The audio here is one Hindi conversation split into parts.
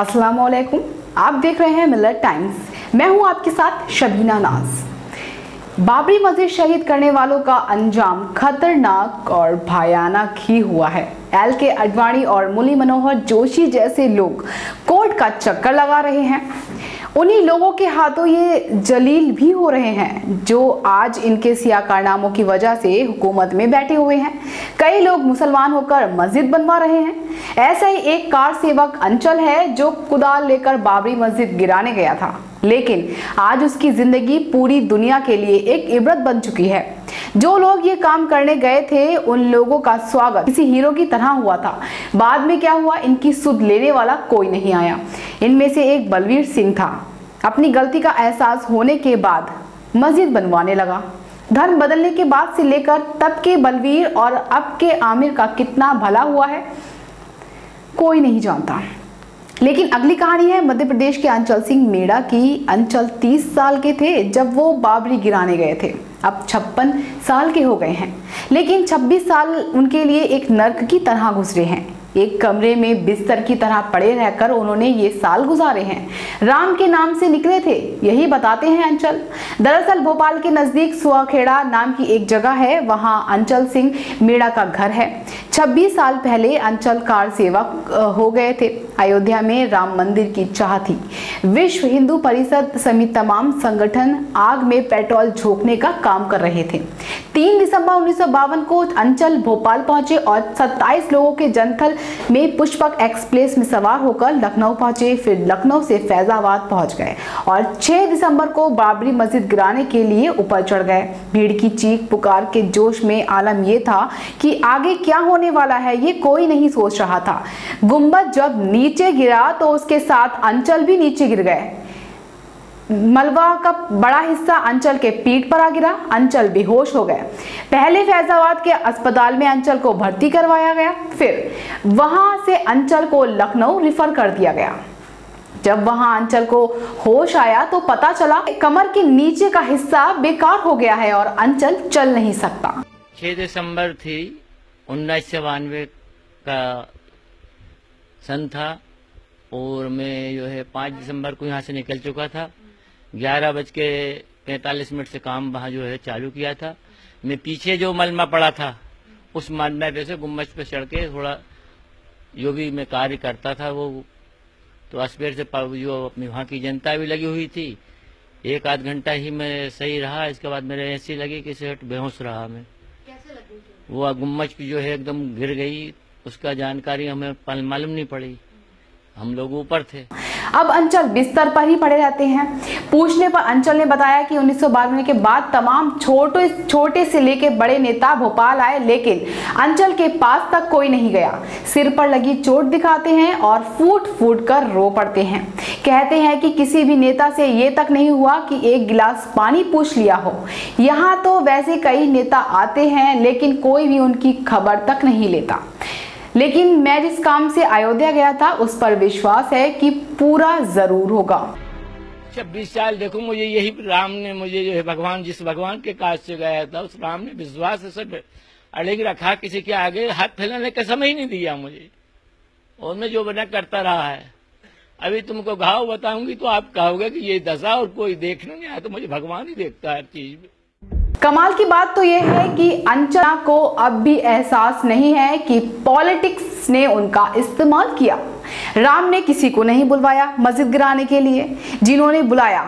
अस्सलाम वालेकुम, आप देख रहे हैं मिलत टाइम्स। मैं हूं आपके साथ शबीना नाज। बाबरी मस्जिद शहीद करने वालों का अंजाम खतरनाक और भयानक ही हुआ है। एल.के. आडवाणी और मुरली मनोहर जोशी जैसे लोग कोर्ट का चक्कर लगा रहे हैं। उन्हीं लोगों के हाथों ये जलील भी हो रहे हैं जो आज इनके सिया कारनामों की वजह से हुकूमत में बैठे हुए हैं। कई लोग मुसलमान होकर मस्जिद बनवा रहे हैं। ऐसा ही एक कार सेवक अंचल है जो कुदाल लेकर बाबरी मस्जिद गिराने गया था, लेकिन आज उसकी जिंदगी पूरी दुनिया के लिए एक इबरत बन चुकी है। जो लोग ये काम करने गए थे उन लोगों का स्वागत किसी हीरो की तरह हुआ था। बाद में क्या हुआ, इनकी सुध लेने वाला कोई नहीं आया। इनमें से एक बलवीर सिंह था। अपनी गलती का एहसास होने के बाद मस्जिद बनवाने लगा। धर्म बदलने के बाद से लेकर तब के बलवीर और अब के आमिर का कितना भला हुआ है कोई नहीं जानता। लेकिन अगली कहानी है मध्य प्रदेश के अंचल सिंह मेड़ा की। अंचल 30 साल के थे जब वो बाबरी गिराने गए थे। अब 56 साल के हो गए हैं, लेकिन 26 साल उनके लिए एक नर्क की तरह गुजरे हैं। एक कमरे में बिस्तर की तरह पड़े रहकर उन्होंने ये साल गुजारे हैं। राम के नाम से निकले थे, यही बताते हैं अंचल। दरअसल भोपाल के नजदीक सुखेड़ा नाम की एक जगह है, वहां अंचल सिंह मेड़ा का घर है। 26 साल पहले अंचल कार सेवक हो गए थे। अयोध्या में राम मंदिर की चाह थी। विश्व हिंदू परिषद समेत तमाम संगठन आग में पेट्रोल झोंकने का काम कर रहे थे। 3 दिसंबर 1952 को अंचल भोपाल पहुंचे और 27 लोगों के जनथल में पुष्पक एक्सप्रेस में सवार होकर लखनऊ पहुंचे। फिर लखनऊ से फैजाबाद पहुंच गए और 6 दिसंबर को बाबरी मस्जिद गिराने के लिए ऊपर चढ़ गए। भीड़ की चीख पुकार के जोश में आलम यह था कि आगे क्या होने वाला है ये कोई नहीं सोच रहा था। गुंबद जब नीचे गिरा तो उसके साथ अंचल भी नीचे गिर गए। मलबा का बड़ा हिस्सा अंचल के पीठ पर आ गिरा। अंचल बेहोश हो गए। पहले फैजाबाद के अस्पताल में अंचल को भर्ती करवाया गया, फिर वहां से अंचल को लखनऊ रेफर कर दिया गया। जब वहां अंचल को होश आया तो पता चला कमर के नीचे का हिस्सा बेकार हो गया है और अंचल चल नहीं सकता। 6 दिसंबर थी 1992 का सन था और मैं जो है 5 दिसंबर को यहाँ से निकल चुका था। 11:45 से काम वहाँ जो है चालू किया था। मैं पीछे जो मलमा पड़ा था उस मलमे पे से गुम्बद पे चढ़ के थोड़ा जो भी मैं कार्य करता था वो तो अस्पेर से जो अपनी वहाँ की जनता भी लगी हुई थी। 1-8 घंटा ही मैं सही रहा। इसके बाद मेरे ऐसी लगी कि सेठ बेहोश रहा। मैं कैसे लगी? वो गुम्बद की जो है एकदम गिर गई, उसका जानकारी हमें मालूम नहीं पड़ी। हम लोग ऊपर थे। अब अंचल बिस्तर पर ही पड़े रहते हैं। पूछने पर अंचल ने बताया कि 1992 के बाद तमाम छोटे से लेके बड़े नेता भोपाल आए, लेकिन अंचल के पास तक कोई नहीं गया। सिर पर लगी चोट दिखाते हैं और फूट फूट कर रो पड़ते हैं। कहते हैं कि किसी भी नेता से ये तक नहीं हुआ कि एक गिलास पानी पूछ लिया हो। यहाँ तो वैसे कई नेता आते हैं लेकिन कोई भी उनकी खबर तक नहीं लेता। लेकिन मैं जिस काम से अयोध्या गया था उस पर विश्वास है कि पूरा जरूर होगा। 26 साल देखो, मुझे यही राम ने मुझे जो है भगवान जिस भगवान के काज से गया था उस राम ने विश्वास से सब अड़ेग रखा। किसी के आगे हाथ फैलाने का समय ही नहीं दिया मुझे और मैं जो बना करता रहा है। अभी तुमको घाव बताऊंगी तो आप कहोगे कि ये दशा और कोई देखने नहीं आया, तो मुझे भगवान ही देखता है हर चीज में। कमाल की बात तो यह है कि अंचल को अब भी एहसास नहीं है कि पॉलिटिक्स ने उनका इस्तेमाल किया। राम ने किसी को नहीं बुलवाया मस्जिद गिराने के लिए। जिन्होंने बुलाया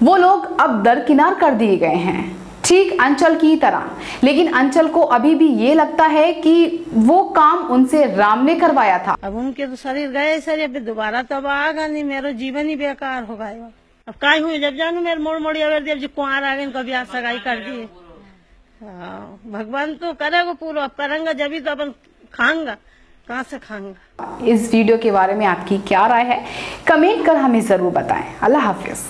वो लोग अब दरकिनार कर दिए गए हैं, ठीक अंचल की तरह। लेकिन अंचल को अभी भी ये लगता है कि वो काम उनसे राम ने करवाया था। अब उनके तो शरीर गए सर, अभी दोबारा तो अब आगा नहीं, मेरा जीवन ही बेकार हो गया। अब काय हुई जब जानू मेरे मोड़ मोड़ी अगर देव जी कुआर आ गए, इनको ब्याह सगाई कर दिए। भगवान तो करेगा पूरा, करेंगे जब ही तो अपन खाऊंगा, कहाँ से खाऊंगा। इस वीडियो के बारे में आपकी क्या राय है, कमेंट कर हमें जरूर बताएं। अल्लाह हाफिज।